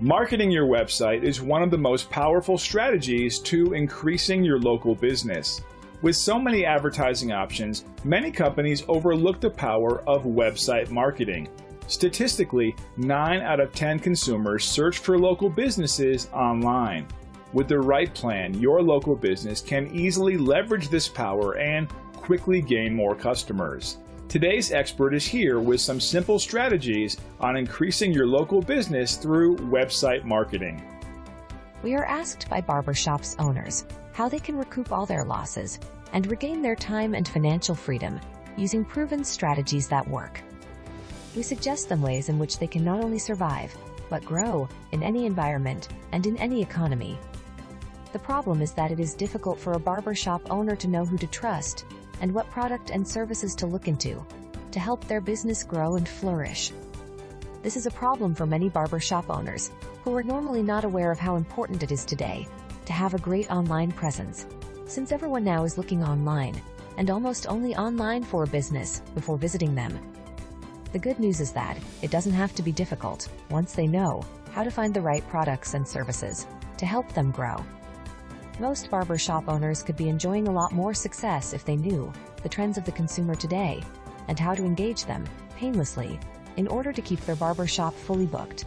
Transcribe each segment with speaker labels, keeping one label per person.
Speaker 1: Marketing your website is one of the most powerful strategies to increasing your local business. With so many advertising options, many companies overlook the power of website marketing. Statistically, 9 out of 10 consumers search for local businesses online. With the right plan, your local business can easily leverage this power and quickly gain more customers. Today's expert is here with some simple strategies on increasing your local business through website marketing.
Speaker 2: We are asked by barbershops owners how they can recoup all their losses and regain their time and financial freedom using proven strategies that work. We suggest them ways in which they can not only survive, but grow in any environment and in any economy. The problem is that it is difficult for a barbershop owner to know who to trust and what product and services to look into to help their business grow and flourish. This is a problem for many barbershop owners who are normally not aware of how important it is today to have a great online presence, since everyone now is looking online and almost only online for a business before visiting them. The good news is that it doesn't have to be difficult once they know how to find the right products and services to help them grow. Most barbershop owners could be enjoying a lot more success if they knew the trends of the consumer today and how to engage them painlessly in order to keep their barbershop fully booked.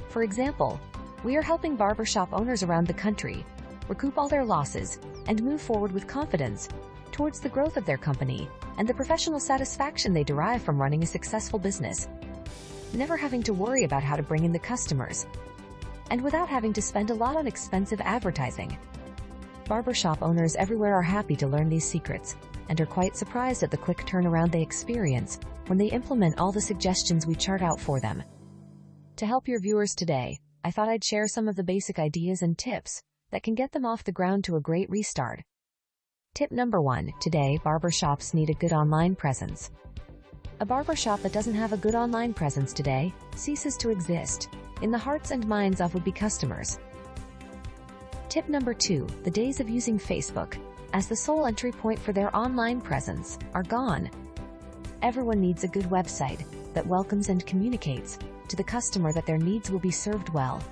Speaker 2: For example, we are helping barbershop owners around the country recoup all their losses and move forward with confidence towards the growth of their company and the professional satisfaction they derive from running a successful business, never having to worry about how to bring in the customers, and without having to spend a lot on expensive advertising. Barbershop owners everywhere are happy to learn these secrets and are quite surprised at the quick turnaround they experience when they implement all the suggestions we chart out for them. To help your viewers today, I thought I'd share some of the basic ideas and tips that can get them off the ground to a great restart. Tip number 1. Today, barbershops need a good online presence. A barbershop that doesn't have a good online presence today ceases to exist in the hearts and minds of would-be customers. Tip number 2. The days of using Facebook as the sole entry point for their online presence are gone. Everyone needs a good website that welcomes and communicates to the customer that their needs will be served well.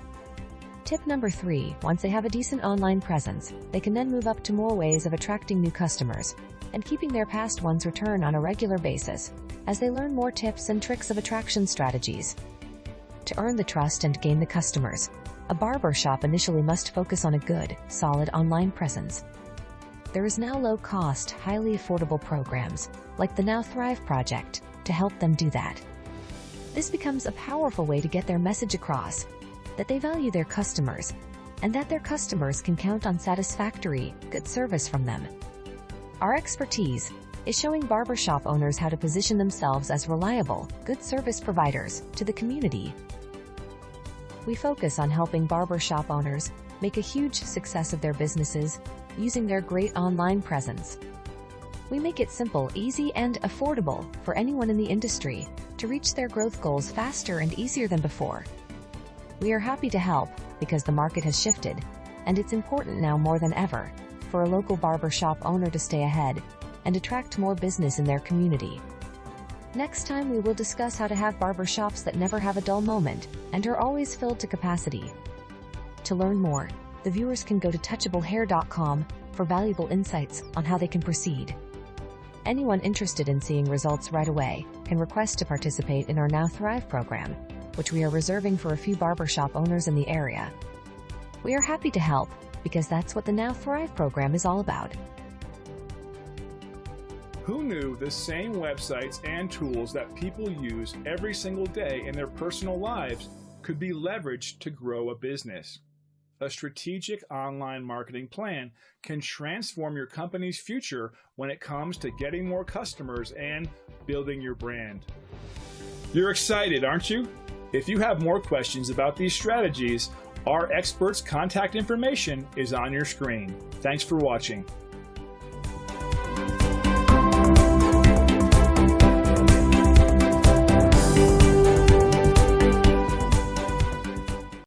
Speaker 2: Tip number 3. Once they have a decent online presence, they can then move up to more ways of attracting new customers and keeping their past ones return on a regular basis as they learn more tips and tricks of attraction strategies. To earn the trust and gain the customers, a barbershop initially must focus on a good, solid online presence. There is now low-cost, highly affordable programs, like the Now Thrive project, to help them do that. This becomes a powerful way to get their message across, that they value their customers, and that their customers can count on satisfactory, good service from them. Our expertise is showing barbershop owners how to position themselves as reliable, good service providers to the community. We focus on helping barbershop owners make a huge success of their businesses using their great online presence. We make it simple, easy, and affordable for anyone in the industry to reach their growth goals faster and easier than before. We are happy to help because the market has shifted, and it's important now more than ever for a local barbershop owner to stay ahead and attract more business in their community. Next time we will discuss how to have barbershops that never have a dull moment and are always filled to capacity. To learn more, the viewers can go to touchablehair.com for valuable insights on how they can proceed. Anyone interested in seeing results right away can request to participate in our Now Thrive program, which we are reserving for a few barbershop owners in the area. We are happy to help because that's what the Now Thrive program is all about.
Speaker 1: Who knew the same websites and tools that people use every single day in their personal lives could be leveraged to grow a business? A strategic online marketing plan can transform your company's future when it comes to getting more customers and building your brand. You're excited, aren't you? If you have more questions about these strategies, our experts' contact information is on your screen. Thanks for watching.